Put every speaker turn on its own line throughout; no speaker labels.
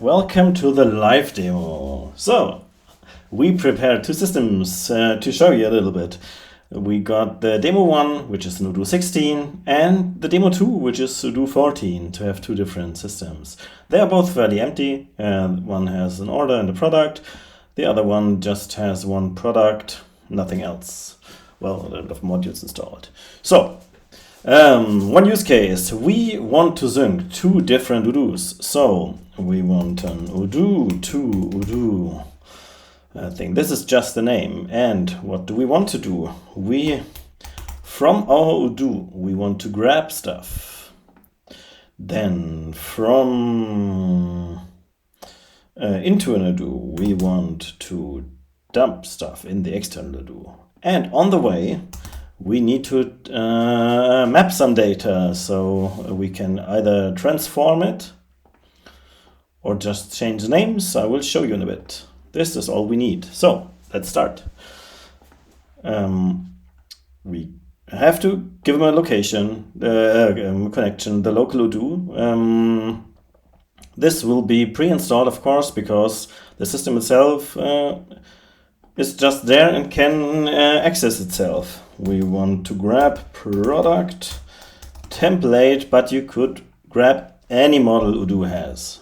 Welcome to the live demo. So, we prepared two systems to show you a little bit. We got the demo 1, which is in Odoo 16, and the demo 2, which is Odoo 14, to have two different systems. They are both fairly empty. One has an order and a product. The other one just has one product, nothing else. Well, a lot of modules installed. So, one use case, we want to sync two different Odoos. So we want an Odoo to Odoo. I think this is just the name. And what do we want to do? From our Odoo, we want to grab stuff. Then from into an Odoo, we want to dump stuff in the external Odoo. And on the way, we need to map some data, so we can either transform it or just change the names. I will show you in a bit. This is all we need. So let's start. We have to give them a location, connection, the local Odoo. This will be pre-installed, of course, because the system itself is just there and can access itself. We want to grab product template, but you could grab any model Odoo has.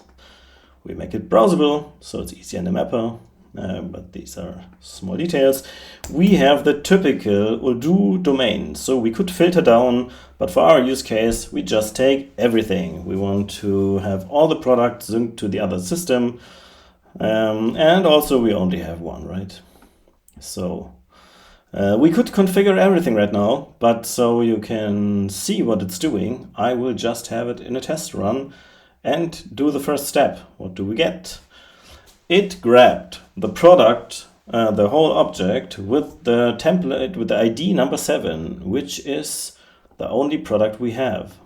We make it browsable, so it's easier in the mapper, but these are small details. We have the typical Odoo domain, so we could filter down, but for our use case, we just take everything. We want to have all the products synced to the other system, and also we only have one, right? So we could configure everything right now, but so you can see what it's doing, I will just have it in a test run and do the first step. What do we get? It grabbed the product, the whole object, with the template, with the ID number 7, which is the only product we have.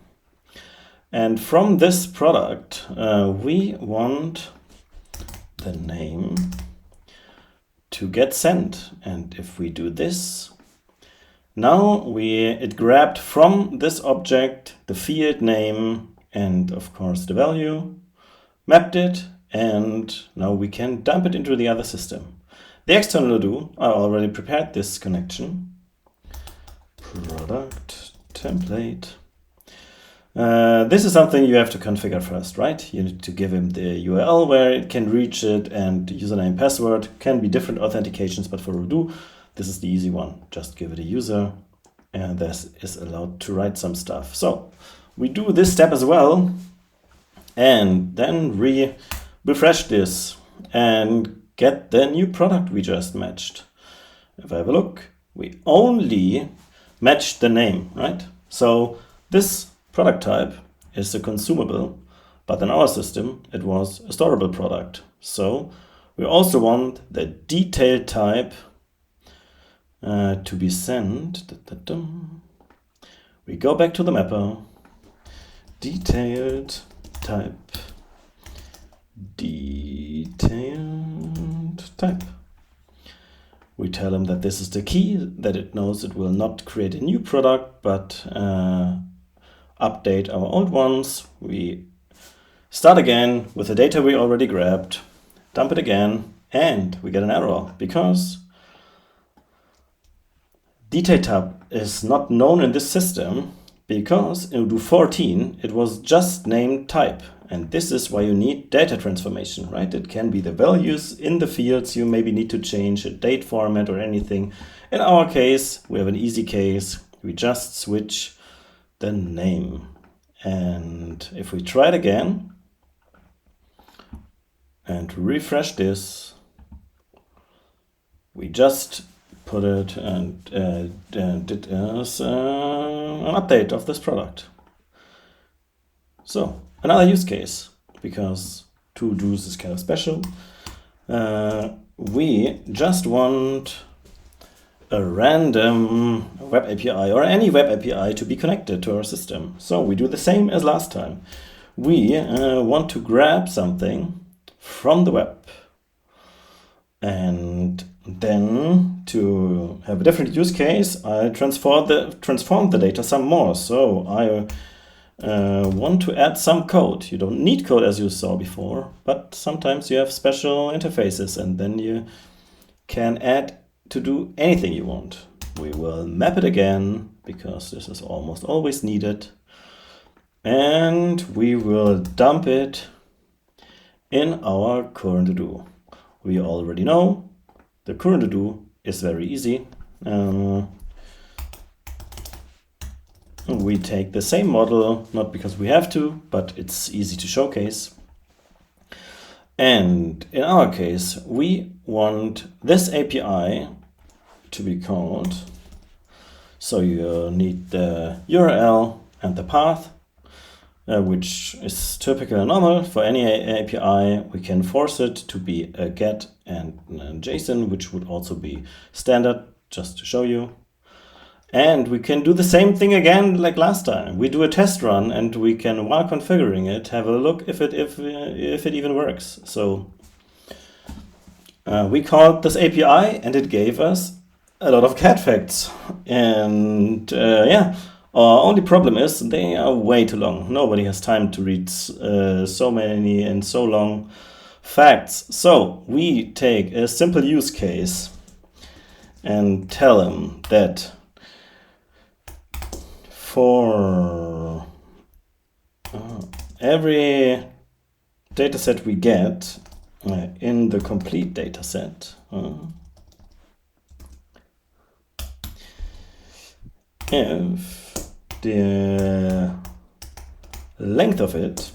And from this product, we want the name to get sent. And if we do this, now it grabbed from this object the field name and of course the value, mapped it, and now we can dump it into the other system. The external Odoo, I already prepared this connection. Product template. This is something you have to configure first, right? You need to give him the URL where it can reach it, and username, password can be different authentications, but for Odoo, this is the easy one. Just give it a user, and this is allowed to write some stuff. So we do this step as well, and then refresh this and get the new product we just matched. If I have a look, we only matched the name, right? So this product type is a consumable, but in our system it was a storable product. So we also want the detailed type to be sent. We go back to the mapper, detailed type, We tell him that this is the key, that it knows it will not create a new product, but update our old ones. We start again with the data we already grabbed, dump it again, and we get an error because detail type is not known in this system, because in Odoo 14 it was just named type, and this is why you need data transformation, right? It can be the values in the fields you maybe need to change, a date format or anything. In our case, we have an easy case. We just switch the name. And if we try it again and refresh this, we just put it and did as an update of this product. So another use case, because two Odoos is kind of special. We just want a random web API or any web API to be connected to our system. So we do the same as last time. We want to grab something from the web, and then to have a different use case, I transform the data some more. So I want to add some code. You don't need code as you saw before, but sometimes you have special interfaces and then you can add to do anything you want. We will map it again because this is almost always needed. And we will dump it in our current Odoo. We already know the current Odoo is very easy. We take the same model, not because we have to, but it's easy to showcase. And in our case, we want this API to be called. So you need the URL and the path, which is typical and normal for any API. We can force it to be a get and JSON, which would also be standard, just to show you. And we can do the same thing again like last time. We do a test run and we can, while configuring it, have a look if it even works. So we called this API and it gave us a lot of cat facts. And yeah, our only problem is they are way too long. Nobody has time to read so many and so long facts. So we take a simple use case and tell them that for every dataset we get in the complete dataset, if the length of it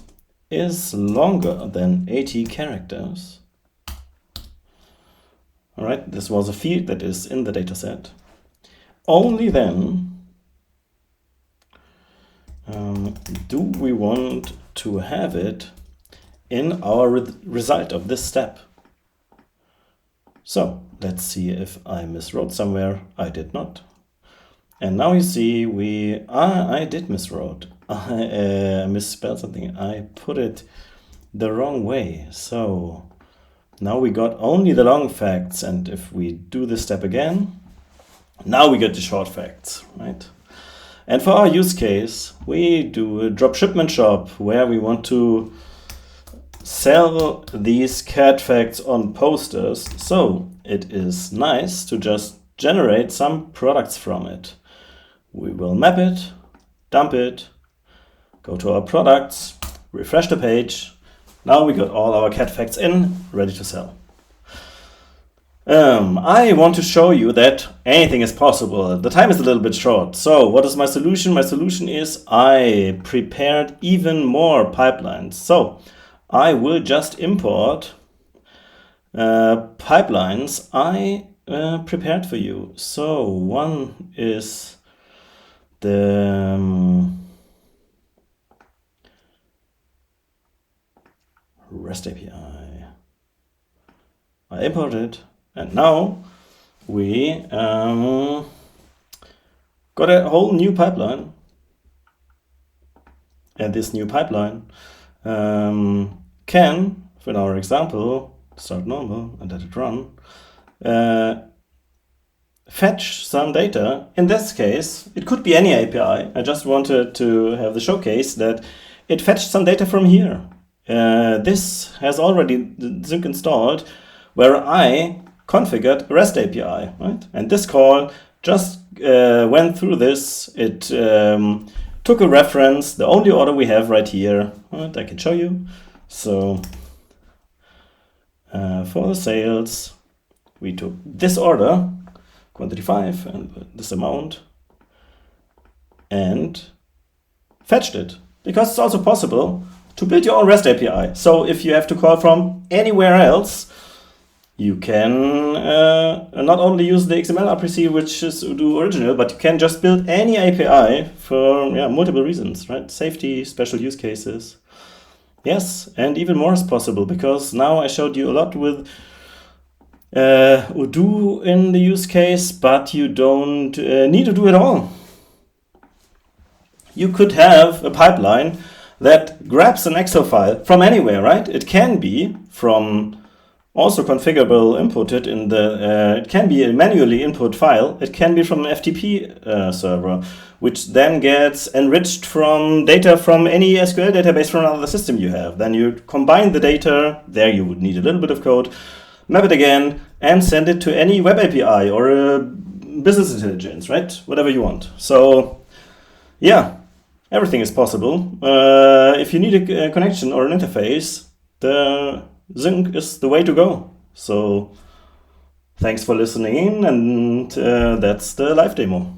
is longer than 80 characters, all right, this was a field that is in the dataset, only then do we want to have it in our result of this step. So let's see if I miswrote somewhere. I did not. And now you see I did miswrote. I misspelled something. I put it the wrong way. So now we got only the long facts. And if we do this step again, now we get the short facts, right? And for our use case, we do a drop shipment shop where we want to sell these cat facts on posters. So it is nice to just generate some products from it. We will map it, dump it, go to our products, refresh the page. Now we got all our cat facts in, ready to sell. I want to show you that anything is possible. The time is a little bit short. So what is my solution? My solution is I prepared even more pipelines. So I will just import pipelines I prepared for you. So one is the REST API. I imported it. And now we got a whole new pipeline. And this new pipeline can, for our example, start normal and let it run, fetch some data. In this case, it could be any API. I just wanted to have the showcase that it fetched some data from here. This has already Zync installed, where I configured a REST API, right? And this call just went through this. It took a reference, the only order we have right here, right? I can show you. So for the sales, we took this order, quantity 5, and this amount, and fetched it. Because it's also possible to build your own REST API. So if you have to call from anywhere else, you can not only use the XML RPC, which is Odoo original, but you can just build any API for multiple reasons, right? Safety, special use cases. Yes, and even more is possible, because now I showed you a lot with Odoo in the use case, but you don't need to do it all. You could have a pipeline that grabs an Excel file from anywhere, right? It can be from also configurable, inputted in the, it can be a manually input file. It can be from an FTP server, which then gets enriched from data from any SQL database from another system you have. Then you combine the data, there you would need a little bit of code, map it again, and send it to any web API or business intelligence, right? Whatever you want. So, yeah, everything is possible. If you need a connection or an interface, the Zync is the way to go. So thanks for listening in, and that's the live demo.